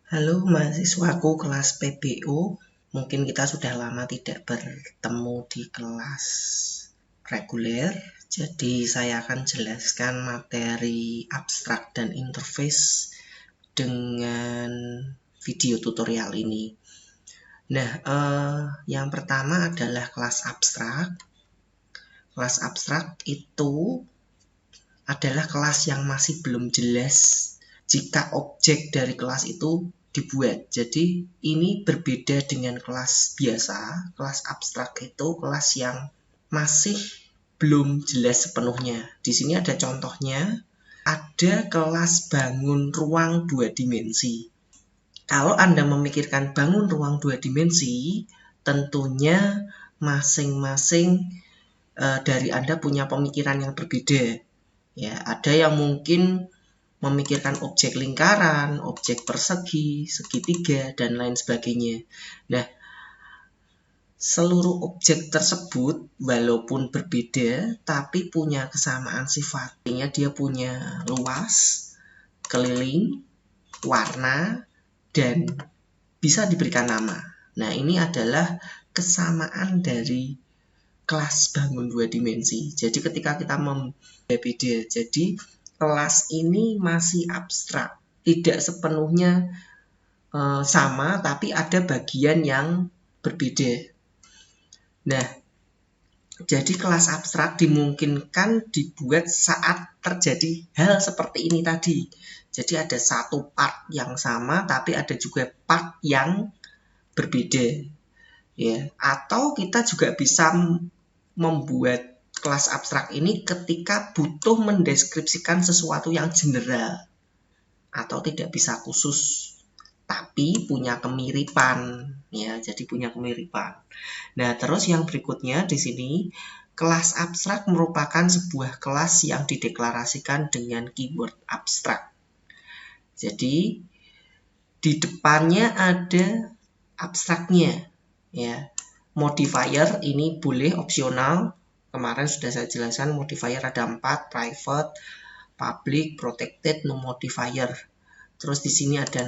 Halo mahasiswaku kelas PBO, mungkin kita sudah lama tidak bertemu di kelas reguler. Jadi saya akan jelaskan materi abstrak dan interface dengan video tutorial ini. Nah, yang pertama adalah kelas abstrak. Kelas abstrak itu adalah kelas yang masih belum jelas jika objek dari kelas itu dibuat. Jadi ini berbeda dengan kelas biasa. Kelas abstrak itu kelas yang masih belum jelas sepenuhnya. Di sini ada contohnya. Ada kelas bangun ruang 2 dimensi. Kalau Anda memikirkan bangun ruang 2 dimensi, tentunya masing-masing dari Anda punya pemikiran yang berbeda. Ya, ada yang mungkin memikirkan objek lingkaran, objek persegi, segitiga, dan lain sebagainya. Nah, seluruh objek tersebut walaupun berbeda, tapi punya kesamaan sifat. Artinya dia punya luas, keliling, warna, dan bisa diberikan nama. Nah, ini adalah kesamaan dari kelas bangun 2 dimensi. Jadi ketika kita beda, jadi kelas ini masih abstrak, tidak sepenuhnya sama, tapi ada bagian yang berbeda. Nah, jadi kelas abstrak dimungkinkan dibuat saat terjadi hal seperti ini tadi. Jadi ada satu part yang sama, tapi ada juga part yang berbeda. Ya, atau kita juga bisa membuat kelas abstrak ini ketika butuh mendeskripsikan sesuatu yang general atau tidak bisa khusus tapi punya kemiripan, ya, jadi punya kemiripan. Nah, terus yang berikutnya di sini, kelas abstrak merupakan sebuah kelas yang dideklarasikan dengan keyword abstrak. Jadi di depannya ada abstraknya, ya. Modifier ini boleh opsional. Kemarin sudah saya jelaskan modifier ada 4, private, public, protected, no modifier. Terus di sini ada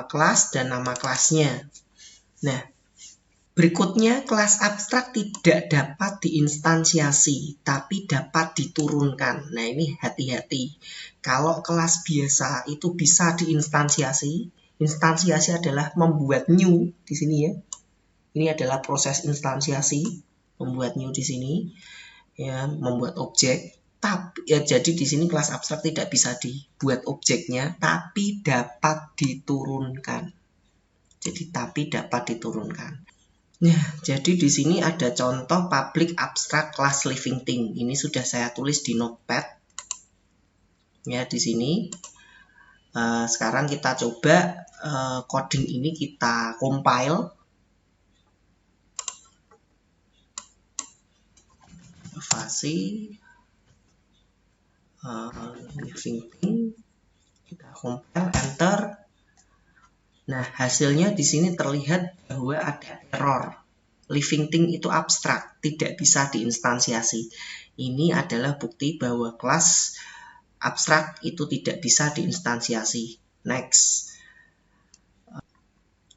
kelas dan nama kelasnya. Nah, berikutnya kelas abstrak tidak dapat diinstansiasi, tapi dapat diturunkan. Nah, ini hati-hati. Kalau kelas biasa itu bisa diinstansiasi. Instansiasi adalah membuat new di sini ya. Ini adalah proses instansiasi, membuat new di sini, ya, membuat objek. Tapi ya, jadi di sini kelas abstrak tidak bisa dibuat objeknya, tapi dapat diturunkan. Jadi tapi dapat diturunkan. Nah, jadi di sini ada contoh public abstract class living thing. Ini sudah saya tulis di notepad. Ya, di sini. Sekarang kita coba coding ini kita compile. Fasi living thing, kita compile, enter. Nah, hasilnya di sini terlihat bahwa ada error. Living thing itu abstrak, tidak bisa diinstansiasi. Ini adalah bukti bahwa kelas abstrak itu tidak bisa diinstansiasi. Next.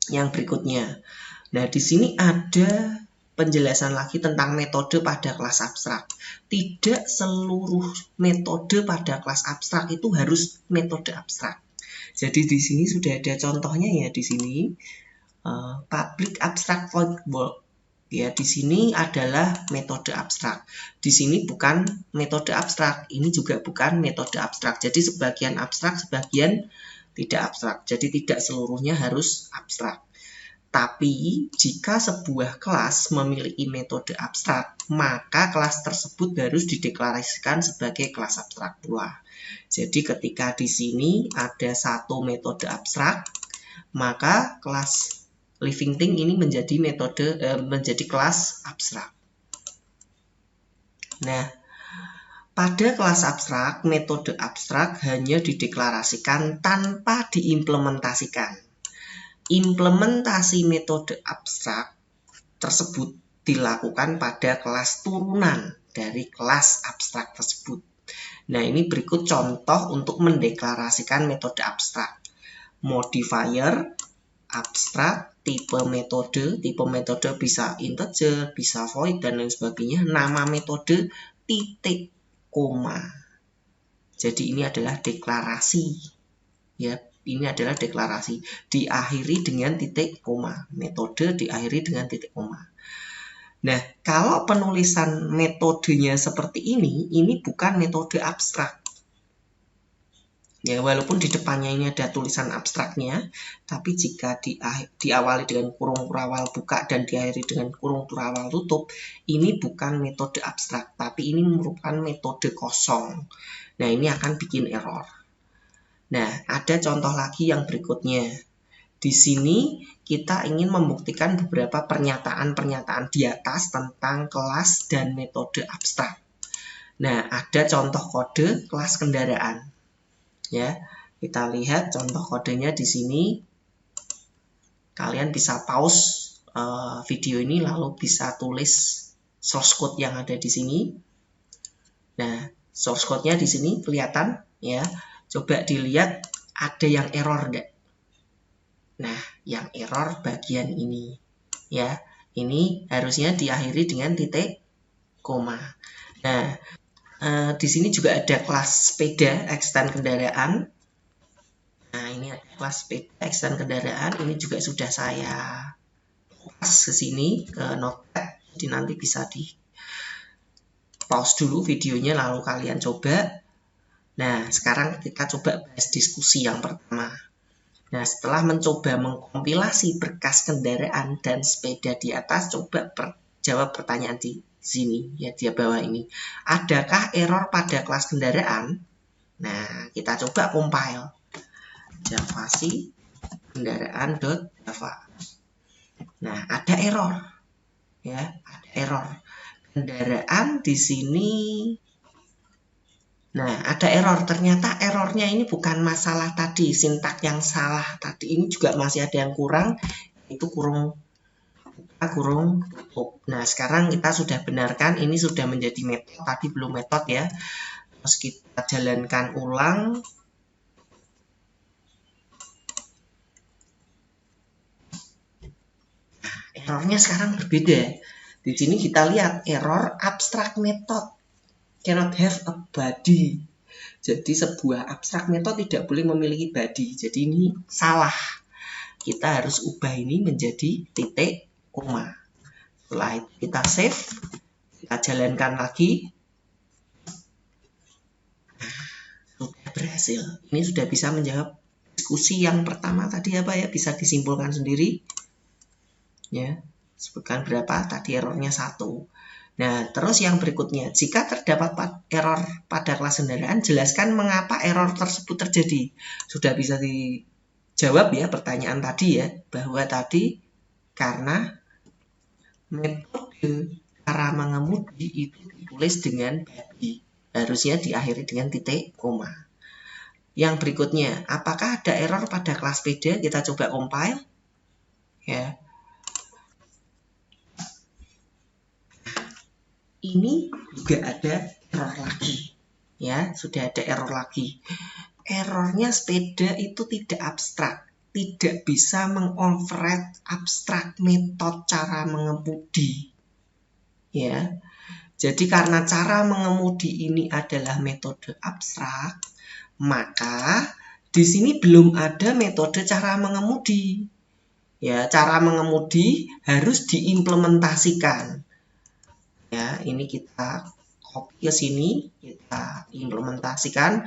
Yang berikutnya. Nah, di sini ada penjelasan lagi tentang metode pada kelas abstrak. Tidak seluruh metode pada kelas abstrak itu harus metode abstrak. Jadi di sini sudah ada contohnya ya di sini public abstract void work. Ya, di sini adalah metode abstrak. Di sini bukan metode abstrak. Ini juga bukan metode abstrak. Jadi sebagian abstrak, sebagian tidak abstrak. Jadi tidak seluruhnya harus abstrak. Tapi jika sebuah kelas memiliki metode abstrak, maka kelas tersebut harus dideklarasikan sebagai kelas abstrak pula. Jadi ketika di sini ada satu metode abstrak, maka kelas living thing ini menjadi kelas abstrak. Nah, pada kelas abstrak, metode abstrak hanya dideklarasikan tanpa diimplementasikan. Implementasi metode abstrak tersebut dilakukan pada kelas turunan dari kelas abstrak tersebut. Nah, ini berikut contoh untuk mendeklarasikan metode abstrak. Modifier abstrak, tipe metode bisa integer, bisa void, dan lain sebagainya. Nama metode titik koma. Jadi ini adalah deklarasi. Ya, ini adalah deklarasi. Diakhiri dengan titik koma. Metode diakhiri dengan titik koma. Nah, kalau penulisan metodenya seperti ini bukan metode abstrak. Ya, walaupun di depannya ini ada tulisan abstraknya, tapi jika diawali dengan kurung kurawal buka dan diakhiri dengan kurung kurawal tutup, ini bukan metode abstrak, tapi ini merupakan metode kosong. Nah, ini akan bikin error. Nah, ada contoh lagi yang berikutnya. Di sini kita ingin membuktikan beberapa pernyataan-pernyataan di atas tentang kelas dan metode abstrak. Nah, ada contoh kode kelas kendaraan. Ya, kita lihat contoh kodenya di sini. Kalian bisa pause video ini lalu bisa tulis source code yang ada di sini. Nah, source code-nya di sini kelihatan ya. Coba dilihat ada yang error enggak? Nah, yang error bagian ini ya. Ini harusnya diakhiri dengan titik koma. Nah, di sini juga ada kelas sepeda extend kendaraan. Nah, ini ada kelas sepeda extend kendaraan. Ini juga sudah saya pas ke sini ke notepad. Jadi nanti bisa di pause dulu videonya lalu kalian coba. Nah, sekarang kita coba bahas diskusi yang pertama. Nah, setelah mencoba mengkompilasi berkas kendaraan dan sepeda di atas, coba jawab pertanyaan di sini, ya di bawah ini. Adakah error pada kelas kendaraan? Nah, kita coba compile. Javasi kendaraan.java. Nah, ada error. Ya, ada error. Kendaraan di sini. Nah, ada error. Ternyata errornya ini bukan masalah tadi, sintak yang salah tadi. Ini juga masih ada yang kurang, itu kurung tutup. Nah, sekarang kita sudah benarkan, ini sudah menjadi metode, tadi belum metode ya. Terus kita jalankan ulang. Nah, errornya sekarang berbeda. Di sini kita lihat error abstract method cannot have a body. Jadi sebuah abstrak method tidak boleh memiliki body. Jadi ini salah. Kita harus ubah ini menjadi titik koma. Setelah itu kita save, kita jalankan lagi. Nah, sudah berhasil. Ini sudah bisa menjawab diskusi yang pertama tadi apa ya? Bisa disimpulkan sendiri. Ya, sebutkan berapa? Tadi errornya 1. Nah, terus yang berikutnya, jika terdapat error pada kelas kendaraan, jelaskan mengapa error tersebut terjadi. Sudah bisa dijawab ya pertanyaan tadi ya, bahwa tadi karena metode cara mengemudi itu ditulis dengan body, harusnya diakhiri dengan titik koma. Yang berikutnya, apakah ada error pada kelas sepeda? Kita coba compile. Ya. Ini juga ada error lagi. Ya, sudah ada error lagi. Errornya sepeda itu tidak abstrak. Tidak bisa mengoverride abstrak metode cara mengemudi. Ya. Jadi karena cara mengemudi ini adalah metode abstrak, maka di sini belum ada metode cara mengemudi. Ya, cara mengemudi harus diimplementasikan. Ya, ini kita copy ke sini, kita implementasikan.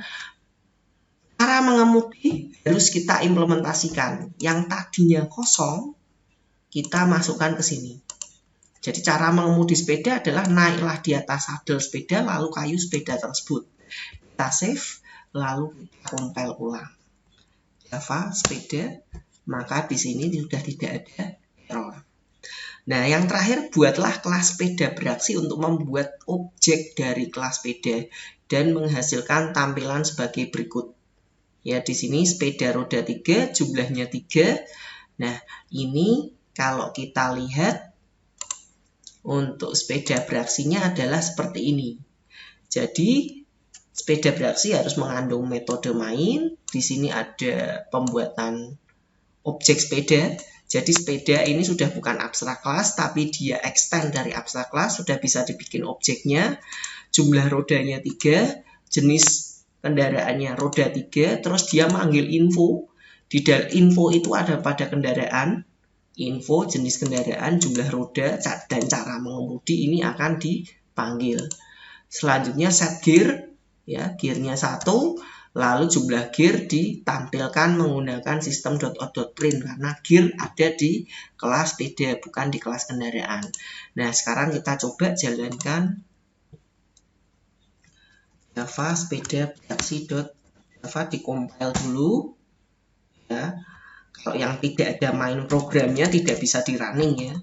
Cara mengemudi harus kita implementasikan. Yang tadinya kosong, kita masukkan ke sini. Jadi cara mengemudi sepeda adalah naiklah di atas sadel sepeda, lalu kayu sepeda tersebut. Kita save, lalu kita compile ulang. Java sepeda, maka di sini sudah tidak ada error. Nah, yang terakhir, buatlah kelas sepeda beraksi untuk membuat objek dari kelas sepeda dan menghasilkan tampilan sebagai berikut. Ya, di sini sepeda roda 3, jumlahnya 3. Nah, ini kalau kita lihat untuk sepeda beraksinya adalah seperti ini. Jadi, sepeda beraksi harus mengandung metode main. Di sini ada pembuatan objek sepeda. Jadi sepeda ini sudah bukan abstrak class, tapi dia extend dari abstrak class, sudah bisa dibikin objeknya. Jumlah rodanya 3, jenis kendaraannya roda 3, terus dia manggil info. Di dalam info itu ada pada kendaraan, info jenis kendaraan, jumlah roda, dan cara mengemudi ini akan dipanggil. Selanjutnya set gear, ya, gearnya 1, lalu jumlah gear ditampilkan menggunakan sistem .out.print karena gear ada di kelas sepeda, bukan di kelas kendaraan. Nah, sekarang kita coba jalankan Java sepeda Java dikompil dulu. Ya, kalau yang tidak ada main programnya tidak bisa di running ya.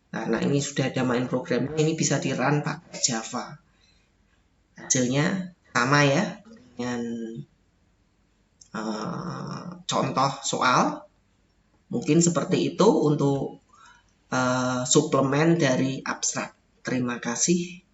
Karena ini sudah ada main programnya, ini bisa di run pakai Java. Hasilnya sama ya dengan contoh soal. Mungkin seperti itu untuk suplemen dari abstrak. Terima kasih.